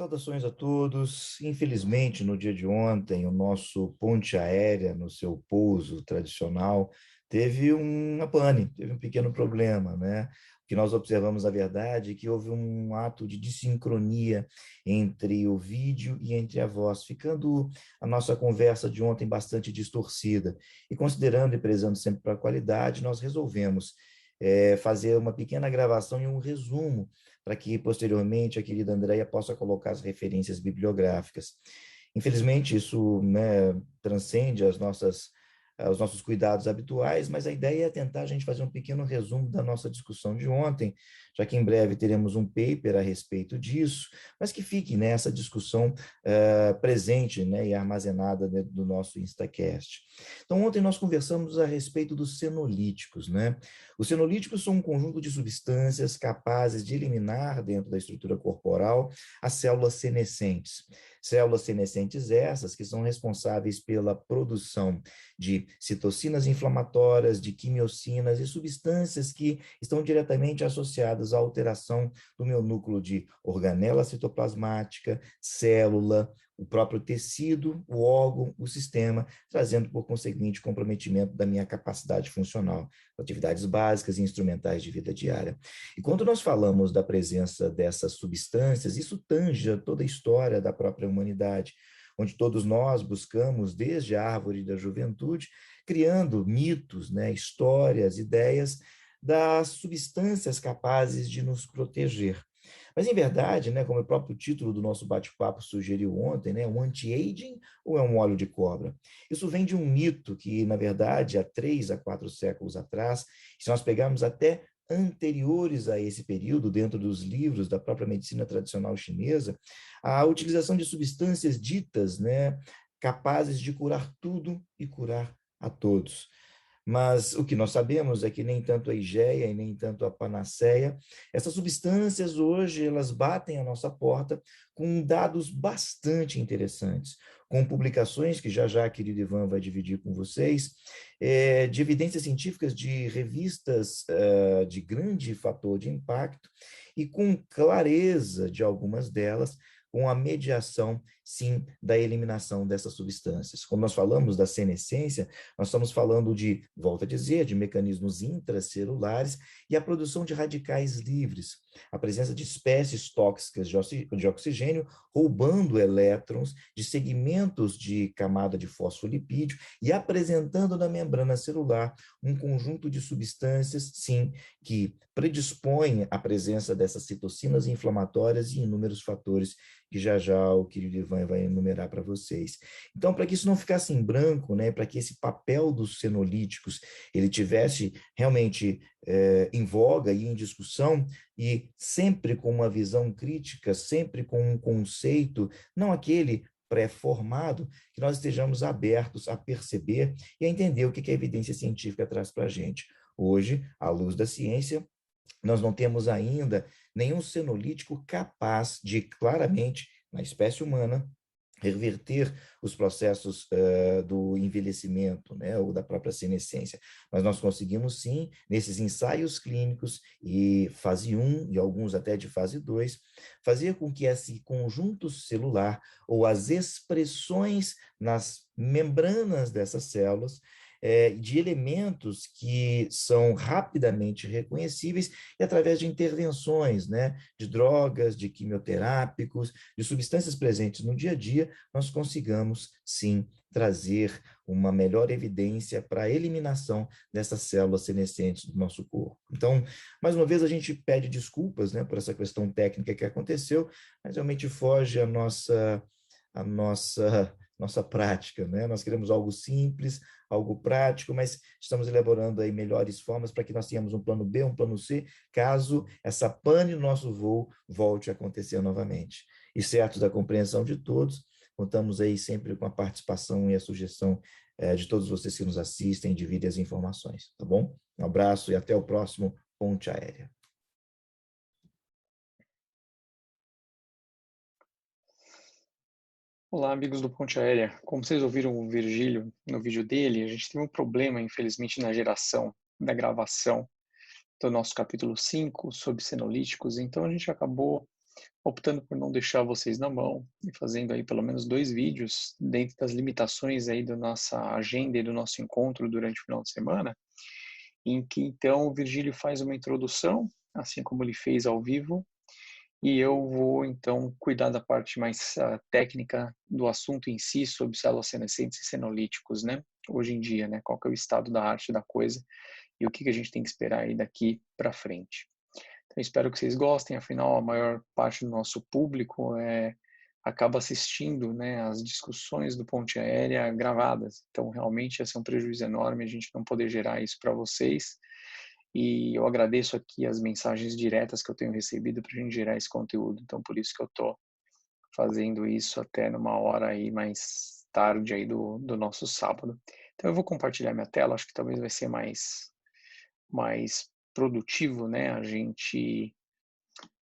Saudações a todos. Infelizmente, no dia de ontem, o nosso ponte aérea, no seu pouso tradicional, teve uma pane, teve um pequeno problema, né? O que nós observamos, na verdade, é que houve um ato de desincronia entre o vídeo e entre a voz, ficando a nossa conversa de ontem bastante distorcida. E considerando e prezando sempre para a qualidade, nós resolvemos fazer uma pequena gravação e um resumo para que posteriormente a querida Andréia possa colocar as referências bibliográficas. Infelizmente, isso, né, transcende os nossos cuidados habituais, mas a ideia é tentar a gente fazer um pequeno resumo da nossa discussão de ontem, já que em breve teremos um paper a respeito disso, mas que fique nessa discussão presente, né, e armazenada dentro do nosso Instacast. Então, ontem nós conversamos a respeito dos senolíticos, né? Os senolíticos são um conjunto de substâncias capazes de eliminar dentro da estrutura corporal as células senescentes. Células senescentes essas que são responsáveis pela produção de citocinas inflamatórias, de quimiocinas e substâncias que estão diretamente associadas à alteração do meu núcleo de organela citoplasmática, célula, o próprio tecido, o órgão, o sistema, trazendo, por conseguinte, comprometimento da minha capacidade funcional, atividades básicas e instrumentais de vida diária. E quando nós falamos da presença dessas substâncias, isso tange toda a história da própria humanidade, onde todos nós buscamos, desde a árvore da juventude, criando mitos, né, histórias, ideias das substâncias capazes de nos proteger. Mas, em verdade, né, como o próprio título do nosso bate-papo sugeriu ontem, né, um anti-aging ou é um óleo de cobra? Isso vem de um mito que, na verdade, há 3 a 4 séculos atrás, se nós pegarmos até anteriores a esse período, dentro dos livros da própria medicina tradicional chinesa, a utilização de substâncias ditas, né, capazes de curar tudo e curar a todos. Mas o que nós sabemos é que nem tanto a IGEA e nem tanto a panaceia, essas substâncias hoje elas batem a nossa porta com dados bastante interessantes, com publicações que já a querido Ivan vai dividir com vocês, de evidências científicas de revistas de grande fator de impacto e com clareza de algumas delas, com a mediação, sim, da eliminação dessas substâncias. Como nós falamos da senescência, nós estamos falando de, volto a dizer, de mecanismos intracelulares e a produção de radicais livres, a presença de espécies tóxicas de oxigênio roubando elétrons de segmentos de camada de fosfolipídio e apresentando na membrana celular um conjunto de substâncias, sim, que predispõem à presença dessas citocinas inflamatórias e inúmeros fatores que já o querido Ivan vai enumerar para vocês. Então, para que isso não ficasse em branco, né, para que esse papel dos senolíticos ele tivesse realmente em voga e em discussão, e sempre com uma visão crítica, sempre com um conceito, não aquele pré-formado, que nós estejamos abertos a perceber e a entender o que a evidência científica traz para a gente. Hoje, à luz da ciência, nós não temos ainda nenhum senolítico capaz de, claramente, na espécie humana, reverter os processos do envelhecimento, né, ou da própria senescência. Mas nós conseguimos, sim, nesses ensaios clínicos, e fase 1 e alguns até de fase 2, fazer com que esse conjunto celular ou as expressões nas membranas dessas células de elementos que são rapidamente reconhecíveis e através de intervenções, né, de drogas, de quimioterápicos, de substâncias presentes no dia a dia, nós consigamos, sim, trazer uma melhor evidência para a eliminação dessas células senescentes do nosso corpo. Então, mais uma vez, a gente pede desculpas, né, por essa questão técnica que aconteceu, mas realmente foge a nossa prática, né? Nós queremos algo simples, algo prático, mas estamos elaborando aí melhores formas para que nós tenhamos um plano B, um plano C, caso essa pane no nosso voo volte a acontecer novamente. E certos da compreensão de todos, contamos aí sempre com a participação e a sugestão de todos vocês que nos assistem e dividem as informações, tá bom? Um abraço e até o próximo Ponte Aérea. Olá, amigos do Ponte Aérea. Como vocês ouviram o Virgílio no vídeo dele, a gente teve um problema, infelizmente, na geração da gravação do nosso capítulo 5 sobre senolíticos, então a gente acabou optando por não deixar vocês na mão e fazendo aí pelo menos 2 vídeos dentro das limitações aí da nossa agenda e do nosso encontro durante o final de semana, em que então o Virgílio faz uma introdução, assim como ele fez ao vivo, e eu vou então cuidar da parte mais técnica do assunto em si sobre células senescentes e senolíticos, né? Hoje em dia, né? Qual que é o estado da arte da coisa e o que a gente tem que esperar aí daqui para frente. Então, espero que vocês gostem, afinal, a maior parte do nosso público acaba assistindo, né, as discussões do Ponte Aérea gravadas. Então, realmente, esse é um prejuízo enorme a gente não poder gerar isso para vocês. E eu agradeço aqui as mensagens diretas que eu tenho recebido para a gente gerar esse conteúdo. Então, por isso que eu estou fazendo isso até numa hora aí mais tarde aí do nosso sábado. Então, eu vou compartilhar minha tela, acho que talvez vai ser mais produtivo, né? A gente,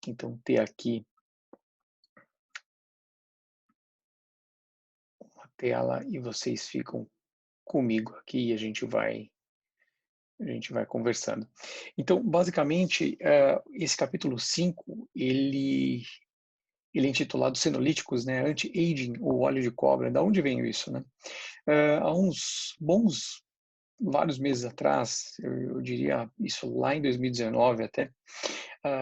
então, ter aqui uma tela e vocês ficam comigo aqui e a gente vai conversando. Então, basicamente, esse capítulo 5, ele é intitulado Senolíticos, né? Anti-aging, o óleo de cobra. Da onde vem isso, né? Há uns vários meses atrás, eu diria isso lá em 2019 até,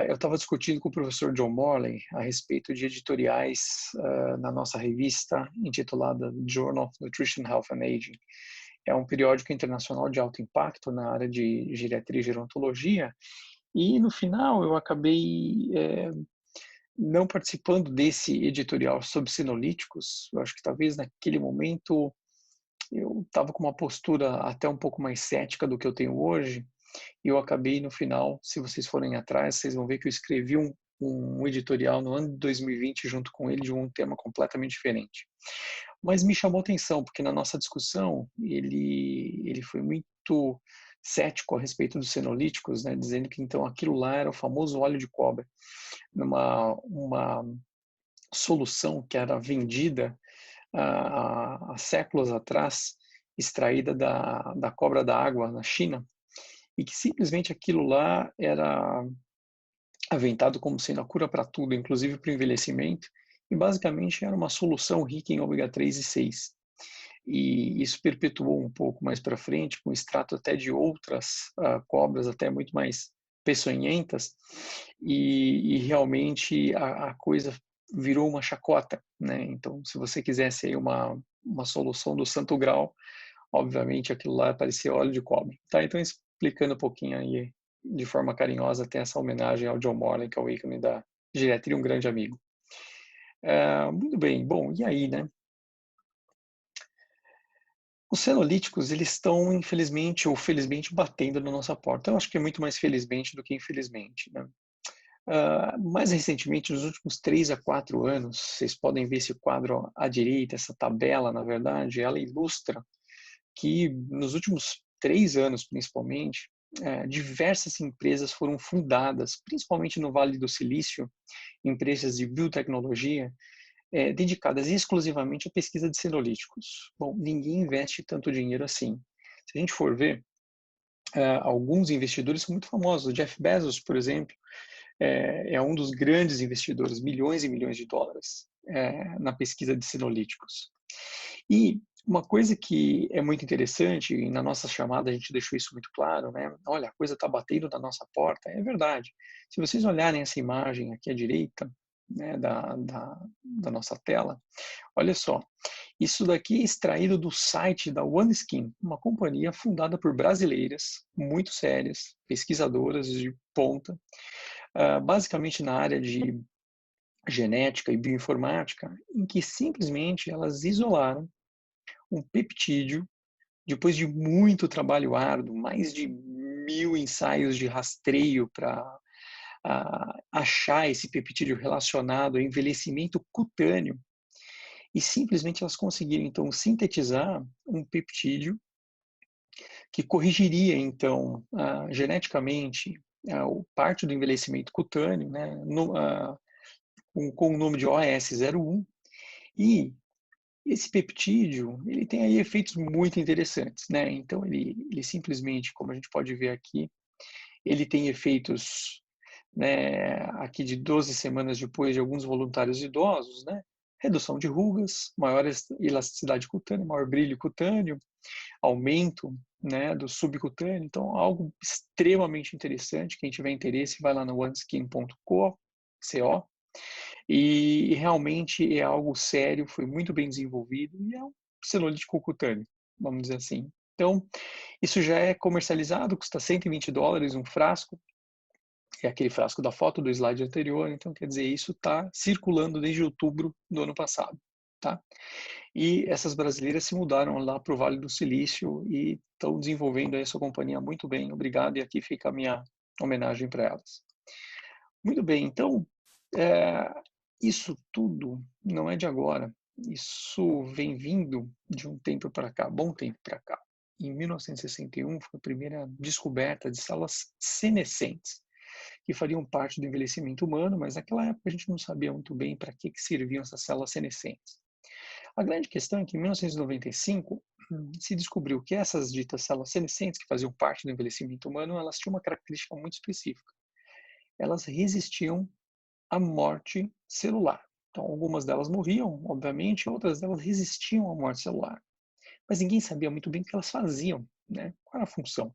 eu estava discutindo com o professor John Morley a respeito de editoriais na nossa revista intitulada Journal of Nutrition, Health and Aging. É um periódico internacional de alto impacto na área de geriatria e gerontologia, e no final eu acabei não participando desse editorial sobre senolíticos. Eu acho que talvez naquele momento eu estava com uma postura até um pouco mais cética do que eu tenho hoje, e eu acabei no final, se vocês forem atrás, vocês vão ver que eu escrevi um editorial no ano de 2020 junto com ele de um tema completamente diferente. Mas me chamou atenção, porque na nossa discussão ele foi muito cético a respeito dos senolíticos, né, dizendo que então aquilo lá era o famoso óleo de cobra, uma solução que era vendida há séculos atrás, extraída da cobra da água na China, e que simplesmente aquilo lá era aventado como sendo a cura para tudo, inclusive para o envelhecimento, e basicamente era uma solução rica em ômega 3 e 6. E isso perpetuou um pouco mais para frente, com extrato até de outras cobras, até muito mais peçonhentas, e realmente a coisa virou uma chacota, né? Então, se você quisesse aí uma solução do santo grau, obviamente aquilo lá parecia óleo de cobre, tá? Então, explicando um pouquinho aí, de forma carinhosa, até essa homenagem ao John Morley, que é o ícone da geriatria, um grande amigo. Muito bem, bom, e aí, né? Os senolíticos, eles estão, infelizmente ou felizmente, batendo na nossa porta. Eu acho que é muito mais felizmente do que infelizmente, né? Mais recentemente, nos últimos 3 a 4 anos, vocês podem ver esse quadro à direita, essa tabela, na verdade, ela ilustra que nos últimos 3 anos, principalmente, diversas empresas foram fundadas, principalmente no Vale do Silício, empresas de biotecnologia, dedicadas exclusivamente à pesquisa de senolíticos. Bom, ninguém investe tanto dinheiro assim. Se a gente for ver, alguns investidores são muito famosos. O Jeff Bezos, por exemplo, é um dos grandes investidores, milhões e milhões de dólares na pesquisa de senolíticos. E uma coisa que é muito interessante, e na nossa chamada a gente deixou isso muito claro, né? Olha, a coisa está batendo na nossa porta, é verdade. Se vocês olharem essa imagem aqui à direita, né, da nossa tela, olha só, isso daqui é extraído do site da OneSkin, uma companhia fundada por brasileiras, muito sérias, pesquisadoras de ponta, basicamente na área de genética e bioinformática, em que simplesmente elas isolaram um peptídeo, depois de muito trabalho árduo, mais de 1000 ensaios de rastreio para achar esse peptídeo relacionado ao envelhecimento cutâneo, e simplesmente elas conseguiram então sintetizar um peptídeo que corrigiria então geneticamente parte do envelhecimento cutâneo, né, com o nome de OAS01, e esse peptídeo, ele tem aí efeitos muito interessantes, né? Então, ele simplesmente, como a gente pode ver aqui, ele tem efeitos né, aqui de 12 semanas depois de alguns voluntários idosos, né, redução de rugas, maior elasticidade cutânea, maior brilho cutâneo, aumento, né, do subcutâneo. Então, algo extremamente interessante. Quem tiver interesse, vai lá no oneskin.co, e realmente é algo sério, foi muito bem desenvolvido e é um senolítico cutâneo, vamos dizer assim. Então, isso já é comercializado, custa US$ 120 um frasco, é aquele frasco da foto do slide anterior, então quer dizer, isso está circulando desde outubro do ano passado, tá? E essas brasileiras se mudaram lá para o Vale do Silício e estão desenvolvendo aí a sua companhia muito bem, obrigado, e aqui fica a minha homenagem para elas. Muito bem, então, é, isso tudo não é de agora, isso vem vindo de um tempo para cá, bom tempo para cá. Em 1961 foi a primeira descoberta de células senescentes, que fariam parte do envelhecimento humano, mas naquela época a gente não sabia muito bem para que serviam essas células senescentes. A grande questão é que em 1995 se descobriu que essas ditas células senescentes, que faziam parte do envelhecimento humano, elas tinham uma característica muito específica. Elas resistiam à morte celular. Então, algumas delas morriam, obviamente, outras delas resistiam à morte celular. Mas ninguém sabia muito bem o que elas faziam, né? Qual era a função.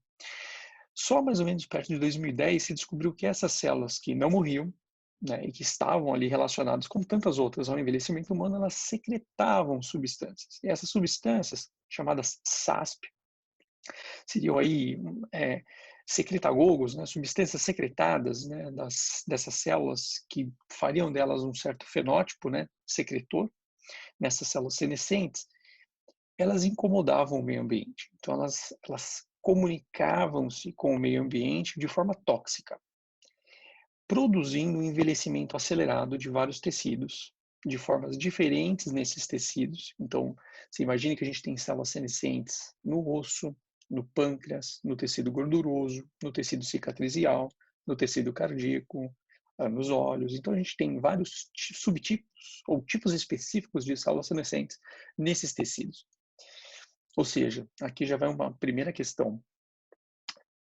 Só mais ou menos perto de 2010 se descobriu que essas células que não morriam, né, e que estavam ali relacionadas com tantas outras ao envelhecimento humano, elas secretavam substâncias. E essas substâncias, chamadas SASP, seriam aí secretagogos, né, substâncias secretadas, né, dessas células que fariam delas um certo fenótipo, né, secretor, nessas células senescentes, elas incomodavam o meio ambiente. Então, elas comunicavam-se com o meio ambiente de forma tóxica, produzindo um envelhecimento acelerado de vários tecidos, de formas diferentes nesses tecidos. Então, você imagina que a gente tem células senescentes no osso, no pâncreas, no tecido gorduroso, no tecido cicatricial, no tecido cardíaco, nos olhos. Então, a gente tem vários subtipos ou tipos específicos de células senescentes nesses tecidos. Ou seja, aqui já vai uma primeira questão.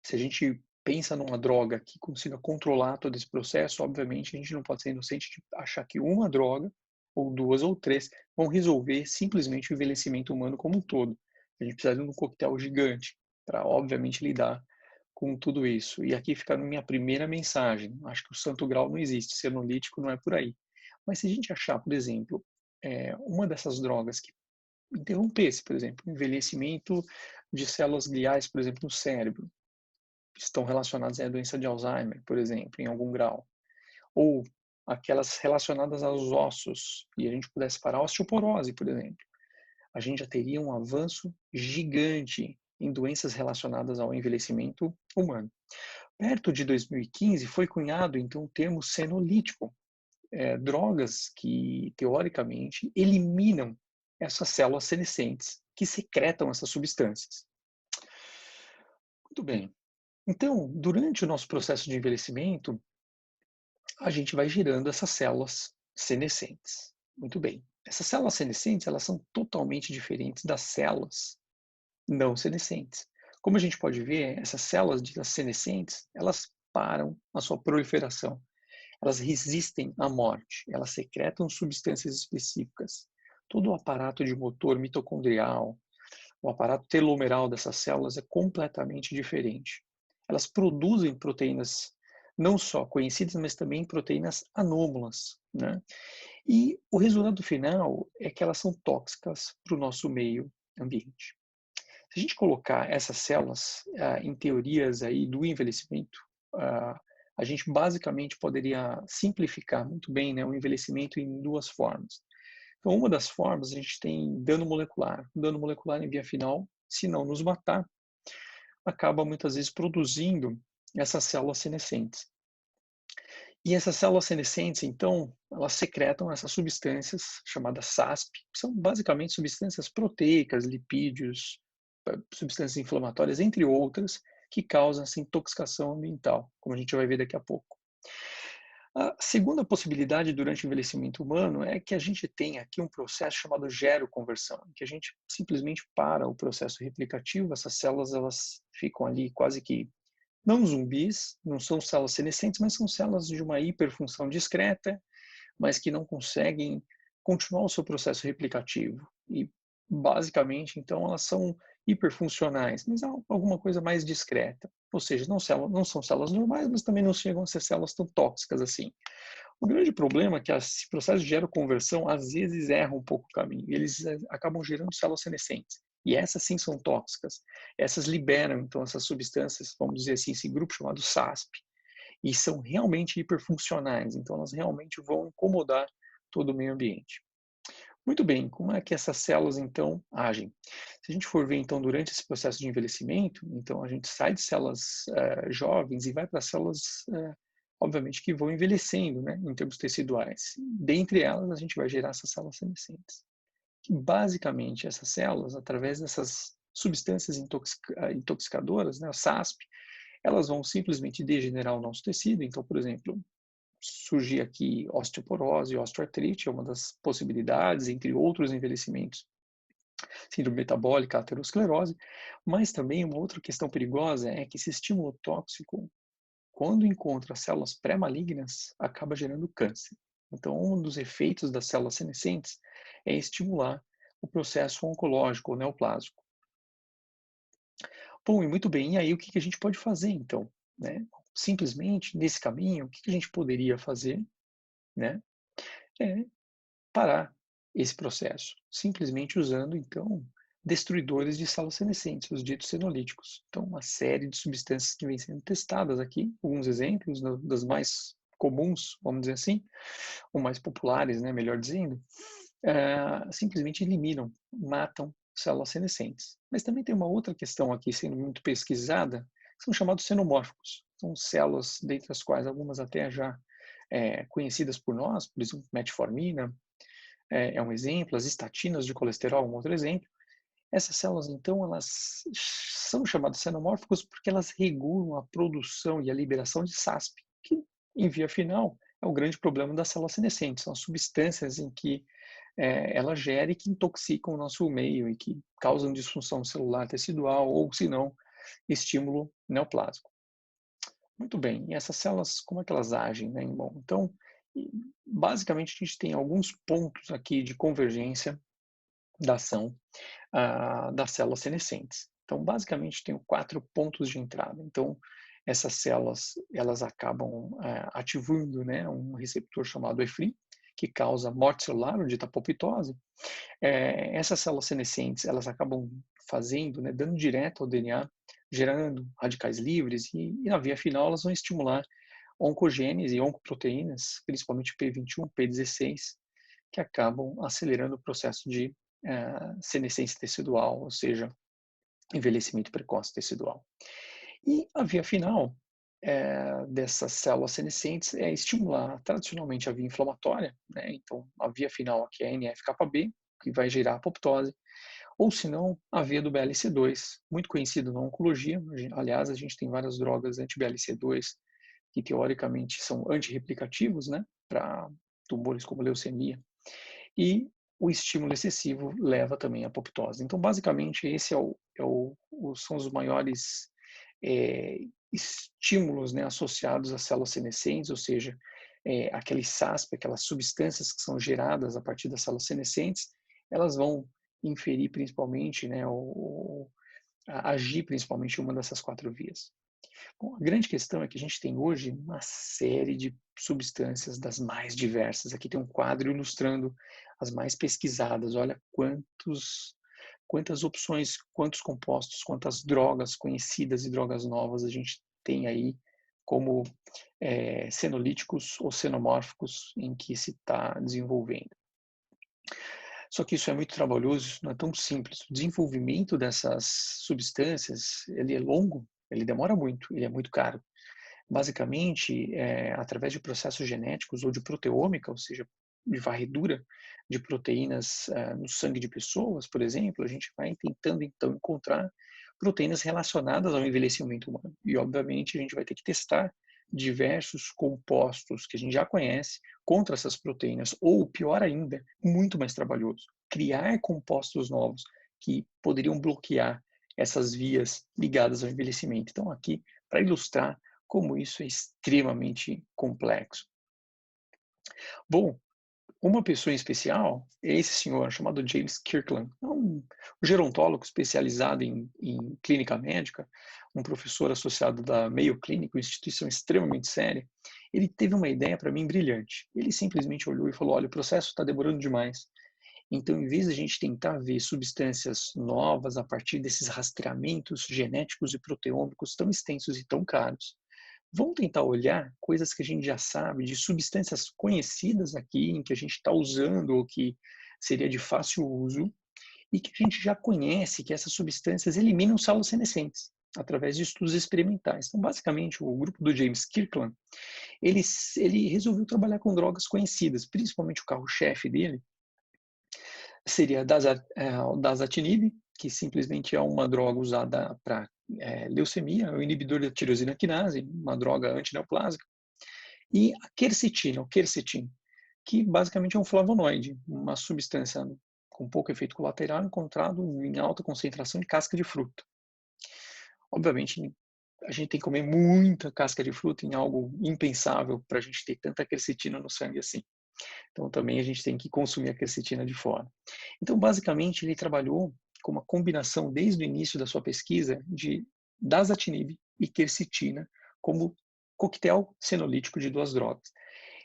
Se a gente pensa numa droga que consiga controlar todo esse processo, obviamente a gente não pode ser inocente de achar que uma droga, ou duas ou três, vão resolver simplesmente o envelhecimento humano como um todo. A gente precisa de um coquetel gigante para, obviamente, lidar com tudo isso. E aqui fica a minha primeira mensagem. Acho que o santo grau não existe, senolítico não é por aí. Mas se a gente achar, por exemplo, uma dessas drogas que interrompesse, por exemplo, o envelhecimento de células gliais, por exemplo, no cérebro, que estão relacionadas à doença de Alzheimer, por exemplo, em algum grau, ou aquelas relacionadas aos ossos, e a gente pudesse parar a osteoporose, por exemplo, a gente já teria um avanço gigante em doenças relacionadas ao envelhecimento humano. Perto de 2015 foi cunhado então o termo senolítico, drogas que teoricamente eliminam essas células senescentes que secretam essas substâncias. Muito bem. Então, durante o nosso processo de envelhecimento, a gente vai gerando essas células senescentes. Muito bem. Essas células senescentes, elas são totalmente diferentes das células não senescentes. Como a gente pode ver, essas células ditas senescentes, elas param a sua proliferação. Elas resistem à morte, elas secretam substâncias específicas. Todo o aparato de motor mitocondrial, o aparato telomeral dessas células é completamente diferente. Elas produzem proteínas não só conhecidas, mas também proteínas anômalas, né? E o resultado final é que elas são tóxicas para o nosso meio ambiente. Se a gente colocar essas células em teorias aí do envelhecimento, a gente basicamente poderia simplificar muito bem, né, o envelhecimento em duas formas. Então, uma das formas, a gente tem dano molecular. O dano molecular em via final, se não nos matar, acaba muitas vezes produzindo essas células senescentes. E essas células senescentes, então, elas secretam essas substâncias chamadas SASP, que são basicamente substâncias proteicas, lipídios, substâncias inflamatórias, entre outras, que causam essa intoxicação ambiental, como a gente vai ver daqui a pouco. A segunda possibilidade durante o envelhecimento humano é que a gente tem aqui um processo chamado geroconversão, que a gente simplesmente para o processo replicativo, essas células elas ficam ali quase que não zumbis, não são células senescentes, mas são células de uma hiperfunção discreta, mas que não conseguem continuar o seu processo replicativo. E, basicamente, então, elas são hiperfuncionais, mas é alguma coisa mais discreta. Ou seja, não são células normais, mas também não chegam a ser células tão tóxicas assim. O grande problema é que esse processo de geroconversão, às vezes, erra um pouco o caminho. Eles acabam gerando células senescentes. E essas sim são tóxicas. Essas liberam, então, essas substâncias, vamos dizer assim, esse grupo chamado SASP, e são realmente hiperfuncionais. Então, elas realmente vão incomodar todo o meio ambiente. Muito bem, como é que essas células, então, agem? Se a gente for ver, então, durante esse processo de envelhecimento, então, a gente sai de células jovens e vai para células, obviamente, que vão envelhecendo, né, em termos teciduais. Dentre elas, a gente vai gerar essas células senescentes. Que, basicamente, essas células, através dessas substâncias intoxicadoras, né, a SASP, elas vão simplesmente degenerar o nosso tecido. Então, por exemplo, surgir aqui osteoporose, osteoartrite, é uma das possibilidades, entre outros envelhecimentos, síndrome metabólica, aterosclerose, mas também uma outra questão perigosa é que esse estímulo tóxico, quando encontra células pré-malignas, acaba gerando câncer. Então, um dos efeitos das células senescentes é estimular o processo oncológico ou neoplásico. Bom, e muito bem, e aí o que a gente pode fazer então, né? Simplesmente, nesse caminho, o que a gente poderia fazer, né? É parar esse processo, simplesmente usando, então, destruidores de células senescentes, os ditos senolíticos. Então, uma série de substâncias que vêm sendo testadas aqui, alguns exemplos das mais comuns, vamos dizer assim, ou mais populares, né, melhor dizendo, simplesmente eliminam, matam células senescentes. Mas também tem uma outra questão aqui sendo muito pesquisada, que são chamados xenomórficos. São células, dentre as quais algumas até já conhecidas por nós, por exemplo, metformina, é um exemplo, as estatinas de colesterol, um outro exemplo. Essas células, então, elas são chamadas xenomórficos porque elas regulam a produção e a liberação de SASP, que, em via final, é o grande problema das células senescentes. São substâncias em que ela gera e que intoxicam o nosso meio e que causam disfunção celular tecidual ou, se não, estímulo neoplásico. Muito bem, e essas células, como é que elas agem, né? Bom, então, basicamente, a gente tem alguns pontos aqui de convergência da ação das células senescentes. Então, basicamente, tem 4 pontos de entrada. Então, essas células, elas acabam ativando, né, um receptor chamado EFRI, que causa morte celular, ou dita apoptose. Essas células senescentes, elas acabam fazendo, né, dando direto ao DNA, gerando radicais livres, e na via final elas vão estimular oncogênese e oncoproteínas, principalmente P21, P16, que acabam acelerando o processo de senescência tecidual, ou seja, envelhecimento precoce tecidual. E a via final dessas células senescentes é estimular tradicionalmente a via inflamatória, né? Então a via final aqui é a NF-κB, que vai gerar apoptose, ou se não, a via do BLC2, muito conhecido na oncologia. Aliás, a gente tem várias drogas anti-BLC2 que teoricamente são antirreplicativos, né, para tumores como leucemia. E o estímulo excessivo leva também à apoptose. Então, basicamente, esse são os maiores estímulos, né, associados às células senescentes, ou seja, aqueles SASP, aquelas substâncias que são geradas a partir das células senescentes, elas vão inferir principalmente, né, agir principalmente em uma dessas 4 vias. Bom, a grande questão é que a gente tem hoje uma série de substâncias das mais diversas. Aqui tem um quadro ilustrando as mais pesquisadas. Olha quantas opções, quantos compostos, quantas drogas conhecidas e drogas novas a gente tem aí como senolíticos ou xenomórficos em que se está desenvolvendo. Só que isso é muito trabalhoso, não é tão simples. O desenvolvimento dessas substâncias, ele é longo, ele demora muito, ele é muito caro. Basicamente, através de processos genéticos ou de proteômica, ou seja, de varredura de proteínas no sangue de pessoas, por exemplo, a gente vai tentando, então, encontrar proteínas relacionadas ao envelhecimento humano. E, obviamente, a gente vai ter que testar diversos compostos que a gente já conhece contra essas proteínas, ou, pior ainda, muito mais trabalhoso, criar compostos novos que poderiam bloquear essas vias ligadas ao envelhecimento. Então, aqui, para ilustrar como isso é extremamente complexo. Bom, uma pessoa em especial é esse senhor chamado James Kirkland, é um gerontólogo especializado em clínica médica, um professor associado da Mayo Clinic, uma instituição extremamente séria. Ele teve uma ideia para mim brilhante. Ele simplesmente olhou e falou: olha, o processo está demorando demais. Então, em vez de a gente tentar ver substâncias novas a partir desses rastreamentos genéticos e proteômicos tão extensos e tão caros, vamos tentar olhar coisas que a gente já sabe, de substâncias conhecidas aqui, em que a gente está usando ou que seria de fácil uso, e que a gente já conhece que essas substâncias eliminam células senescentes através de estudos experimentais. Então, basicamente, o grupo do James Kirkland, ele resolveu trabalhar com drogas conhecidas, principalmente o carro-chefe dele seria o dasatinib, que simplesmente é uma droga usada para leucemia, é o inibidor da tirosina quinase, uma droga antineoplásica, e a quercetina, o quercetin, que basicamente é um flavonoide, uma substância com pouco efeito colateral encontrado em alta concentração em casca de fruta. Obviamente, a gente tem que comer muita casca de fruta em algo impensável para a gente ter tanta quercetina no sangue assim. Então, também a gente tem que consumir a quercetina de fora. Então, basicamente, ele trabalhou com uma combinação desde o início da sua pesquisa de dasatinib e quercetina como coquetel senolítico de duas drogas.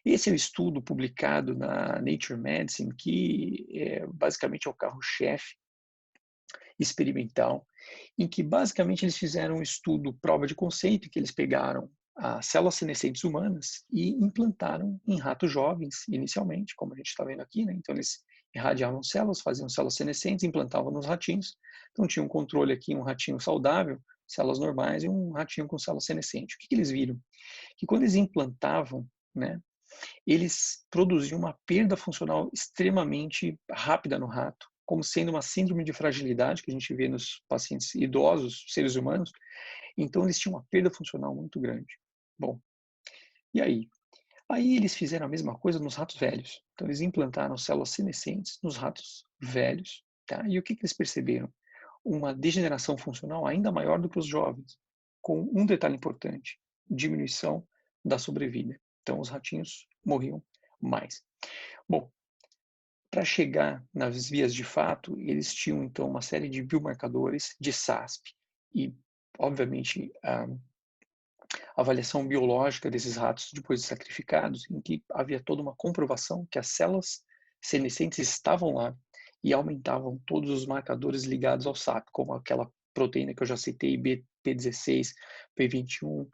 Esse é o estudo publicado na Nature Medicine, que basicamente é o carro-chefe experimental, em que basicamente eles fizeram um estudo prova de conceito, que eles pegaram as células senescentes humanas e implantaram em ratos jovens, inicialmente, como a gente está vendo aqui, né? Então eles irradiavam células, faziam células senescentes, implantavam nos ratinhos. Então tinha um controle aqui, um ratinho saudável, células normais, e um ratinho com células senescentes. O que eles viram? Que quando eles implantavam, né, eles produziam uma perda funcional extremamente rápida no rato, como sendo uma síndrome de fragilidade que a gente vê nos pacientes idosos, seres humanos. Então eles tinham uma perda funcional muito grande. Bom, e aí? Aí eles fizeram a mesma coisa nos ratos velhos. Então eles implantaram células senescentes nos ratos velhos, tá? E o que eles perceberam? Uma degeneração funcional ainda maior do que os jovens, com um detalhe importante: diminuição da sobrevida. Então os ratinhos morriam mais. Bom, para chegar nas vias de fato, eles tinham então uma série de biomarcadores de SASP e, obviamente, a avaliação biológica desses ratos depois de sacrificados, em que havia toda uma comprovação que as células senescentes estavam lá e aumentavam todos os marcadores ligados ao SAP, como aquela proteína que eu já citei, BP16, P21,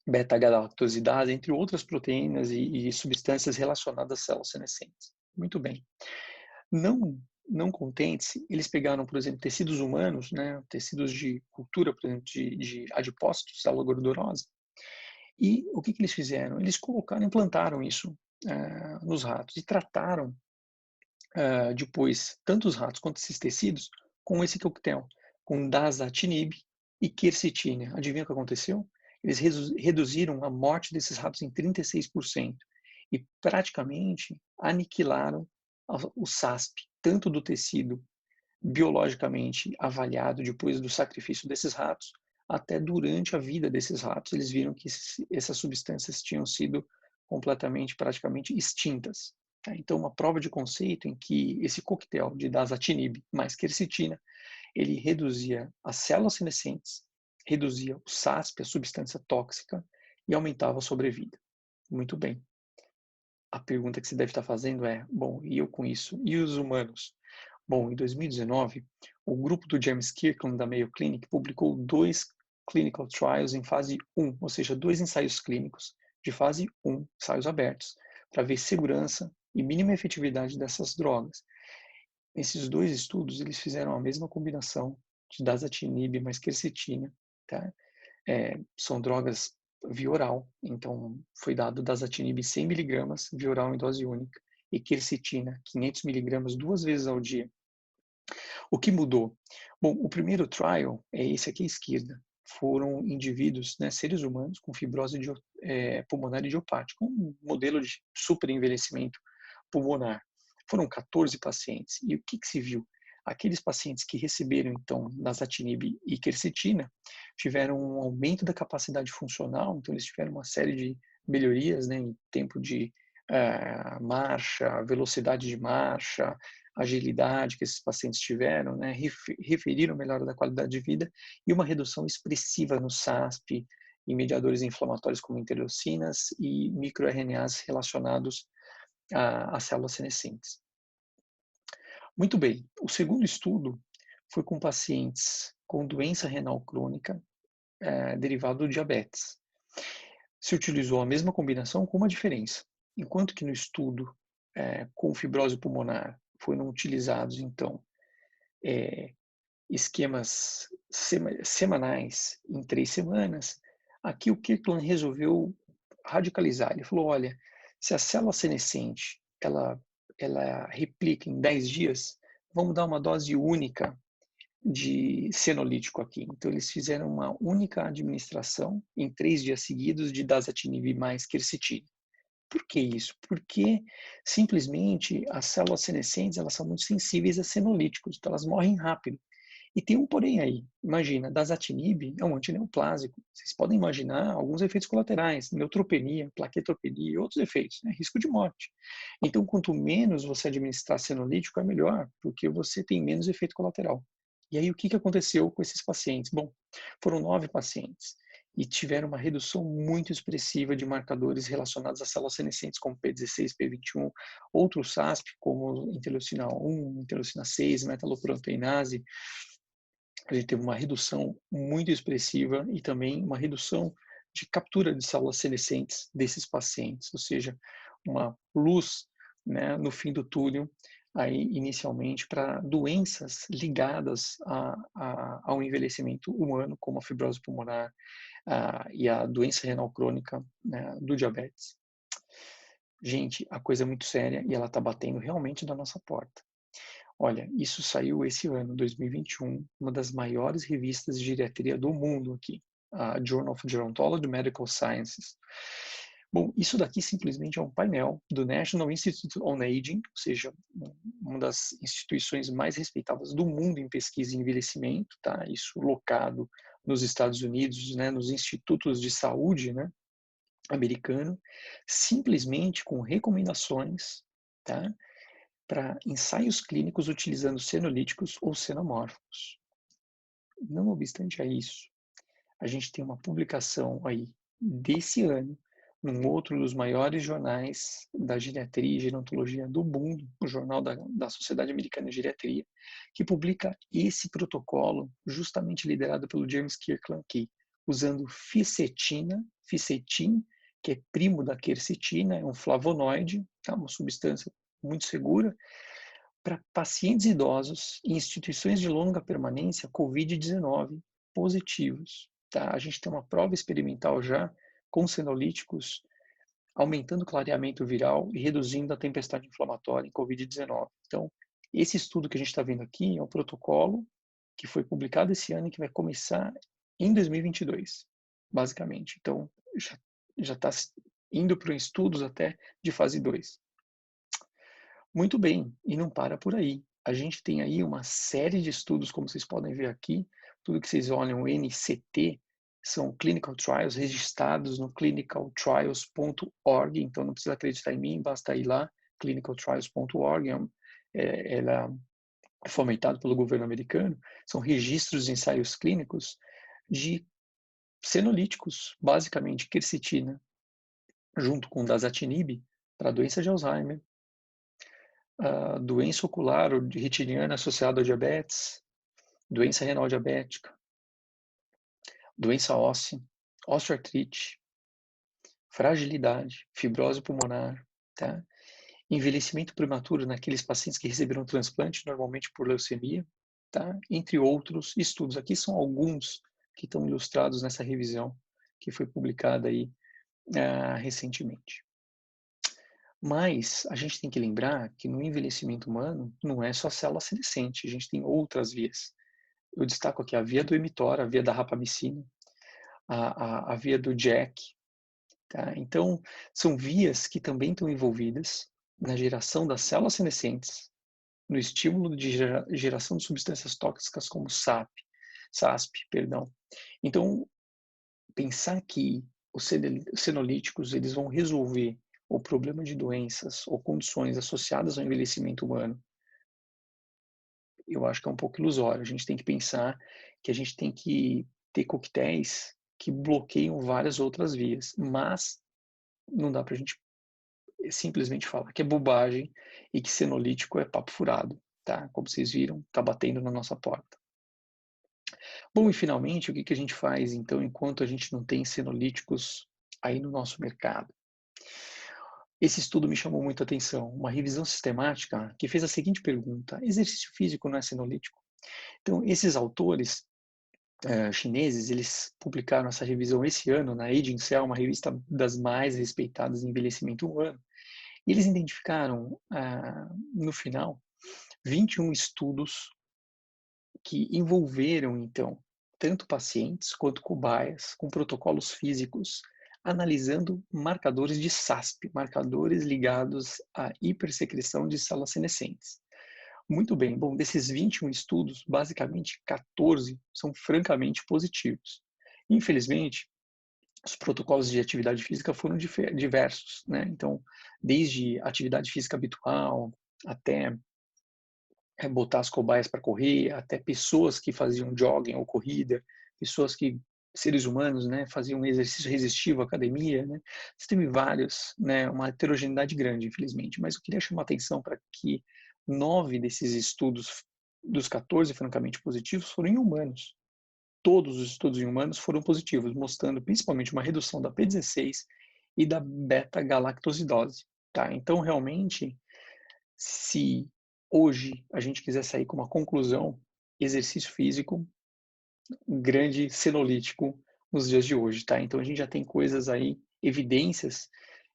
beta-galactosidase, entre outras proteínas e substâncias relacionadas às células senescentes. Muito bem. Não contentes, eles pegaram, por exemplo, tecidos humanos, né, tecidos de cultura, por exemplo, de adipócitos, célula gordurosa, e o que eles fizeram? Eles implantaram isso nos ratos e trataram depois tanto os ratos quanto esses tecidos com esse coquetel, com dasatinib e quercetina. Adivinha o que aconteceu? Eles reduziram a morte desses ratos em 36% e praticamente aniquilaram o SASP, tanto do tecido biologicamente avaliado depois do sacrifício desses ratos, até durante a vida desses ratos, eles viram que essas substâncias tinham sido completamente, praticamente extintas. Tá? Então, uma prova de conceito em que esse coquetel de dasatinib mais quercetina, ele reduzia as células senescentes, reduzia o SASP, a substância tóxica, e aumentava a sobrevida. Muito bem. A pergunta que você deve estar fazendo é, bom, e eu com isso? E os humanos? Bom, em 2019, o grupo do James Kirkland da Mayo Clinic publicou 2 clinical trials em fase 1, ou seja, 2 ensaios clínicos de fase 1, ensaios abertos, para ver segurança e mínima efetividade dessas drogas. Nesses 2 estudos, eles fizeram a mesma combinação de dasatinib mais quercetina, tá? São drogas via oral, então foi dado dasatinib 100 mg via oral em dose única e quercetina 500 mg 2 vezes ao dia. O que mudou? Bom, o primeiro trial é esse aqui à esquerda. Foram indivíduos, né, seres humanos com fibrose pulmonar idiopática, um modelo de super envelhecimento pulmonar. Foram 14 pacientes. E o que se viu? Aqueles pacientes que receberam, então, dasatinib e quercetina, tiveram um aumento da capacidade funcional, então eles tiveram uma série de melhorias, né, em tempo de marcha, velocidade de marcha, agilidade que esses pacientes tiveram, né, referiram melhora da qualidade de vida e uma redução expressiva no SASP, em mediadores inflamatórios como interleucinas e microRNAs relacionados às células senescentes. Muito bem, o segundo estudo foi com pacientes com doença renal crônica derivado do diabetes. Se utilizou a mesma combinação com uma diferença. Enquanto que no estudo com fibrose pulmonar foram utilizados, então, esquemas semanais em 3 semanas, aqui o Kirkland resolveu radicalizar. Ele falou, olha, se a célula senescente ela replica em 10 dias, vamos dar uma dose única de senolítico aqui. Então, eles fizeram uma única administração em 3 dias seguidos de dasatinib mais quercetina. Por que isso? Porque simplesmente as células senescentes elas são muito sensíveis a senolíticos, então elas morrem rápido. E tem um porém aí. Imagina, dasatinib é um antineoplásico. Vocês podem imaginar alguns efeitos colaterais, neutropenia, plaquetopenia e outros efeitos, né? Risco de morte. Então, quanto menos você administrar senolítico, é melhor, porque você tem menos efeito colateral. E aí, o que aconteceu com esses pacientes? Bom, foram 9 pacientes e tiveram uma redução muito expressiva de marcadores relacionados às células senescentes, como P16, P21, outros SASP, como interleucina 1, interleucina 6, metaloproteinase. A gente teve uma redução muito expressiva e também uma redução de captura de células senescentes desses pacientes, ou seja, uma luz, né, no fim do túnel, aí inicialmente para doenças ligadas ao envelhecimento humano, como a fibrose pulmonar e a doença renal crônica, né, do diabetes. Gente, a coisa é muito séria e ela está batendo realmente na nossa porta. Olha, isso saiu esse ano, 2021, uma das maiores revistas de geriatria do mundo aqui, a Journal of Gerontology and Medical Sciences. Bom, isso daqui simplesmente é um painel do National Institute on Aging, ou seja, uma das instituições mais respeitadas do mundo em pesquisa e envelhecimento, tá? Isso locado nos Estados Unidos, né, nos institutos de saúde, né, americano, simplesmente com recomendações, tá? Para ensaios clínicos utilizando senolíticos ou senomórficos. Não obstante a isso, a gente tem uma publicação aí desse ano, num outro dos maiores jornais da geriatria e gerontologia do mundo, o Jornal da Sociedade Americana de Geriatria, que publica esse protocolo, justamente liderado pelo James Kirkland, que usando fisetin, que é primo da quercetina, é um flavonoide, tá? Uma substância muito segura, para pacientes idosos em instituições de longa permanência COVID-19 positivos. Tá? A gente tem uma prova experimental já com senolíticos, aumentando o clareamento viral e reduzindo a tempestade inflamatória em COVID-19. Então, esse estudo que a gente está vendo aqui é um protocolo que foi publicado esse ano e que vai começar em 2022, basicamente. Então, já está indo para estudos até de fase 2. Muito bem, e não para por aí. A gente tem aí uma série de estudos, como vocês podem ver aqui, tudo que vocês olham NCT, são clinical trials registrados no clinicaltrials.org, então não precisa acreditar em mim, basta ir lá, clinicaltrials.org, ela é fomentado pelo governo americano, são registros de ensaios clínicos de senolíticos, basicamente quercetina, junto com dasatinib, para doença de Alzheimer, a doença ocular ou retiniana associada ao diabetes, doença renal diabética, doença óssea, osteoartrite, fragilidade, fibrose pulmonar, tá? Envelhecimento prematuro naqueles pacientes que receberam transplante, normalmente por leucemia, tá? Entre outros estudos. Aqui são alguns que estão ilustrados nessa revisão que foi publicada aí recentemente. Mas a gente tem que lembrar que no envelhecimento humano não é só célula senescente, a gente tem outras vias. Eu destaco aqui a via do mTOR, a via da rapamicina, a via do JAK. Tá? Então, são vias que também estão envolvidas na geração das células senescentes, no estímulo de geração de substâncias tóxicas como SASP, perdão. Então, pensar que os senolíticos eles vão resolver o problema de doenças ou condições associadas ao envelhecimento humano, eu acho que é um pouco ilusório. A gente tem que pensar que a gente tem que ter coquetéis que bloqueiam várias outras vias, mas não dá para a gente simplesmente falar que é bobagem e que senolítico é papo furado, tá? Como vocês viram, tá batendo na nossa porta. Bom, e finalmente, o que a gente faz, então, enquanto a gente não tem senolíticos aí no nosso mercado? Esse estudo me chamou muita atenção, uma revisão sistemática que fez a seguinte pergunta: exercício físico não é senolítico? Então, esses autores chineses, eles publicaram essa revisão esse ano na Aging Cell, uma revista das mais respeitadas em envelhecimento humano, e eles identificaram, no final, 21 estudos que envolveram, então, tanto pacientes quanto cobaias, com protocolos físicos, analisando marcadores de SASP, marcadores ligados à hipersecreção de células senescentes. Muito bem, bom, desses 21 estudos, basicamente 14 são francamente positivos. Infelizmente, os protocolos de atividade física foram diversos, né? Então, desde atividade física habitual até botar as cobaias para correr, até pessoas que faziam jogging ou corrida, pessoas que seres humanos, né, faziam exercício resistivo, academia, né? Você teve vários, né, uma heterogeneidade grande, infelizmente, mas eu queria chamar a atenção para que 9 desses estudos dos 14 francamente positivos foram em humanos. Todos os estudos em humanos foram positivos, mostrando principalmente uma redução da P16 e da beta-galactosidose, tá? Então, realmente, se hoje a gente quiser sair com uma conclusão, exercício físico, um grande senolítico nos dias de hoje, tá? Então a gente já tem coisas aí, evidências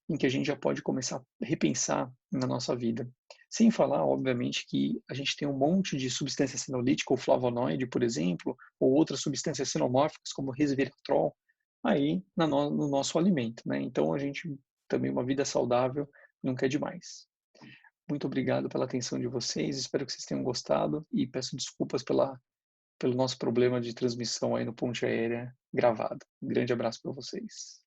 em que a gente já pode começar a repensar na nossa vida. Sem falar, obviamente, que a gente tem um monte de substância senolítica, ou flavonoide, por exemplo, ou outras substâncias senomórficas, como resveratrol, aí no nosso alimento, né? Então a gente também uma vida saudável nunca é demais. Muito obrigado pela atenção de vocês, espero que vocês tenham gostado e peço desculpas pelo nosso problema de transmissão aí no Ponte Aérea gravado. Um grande abraço para vocês.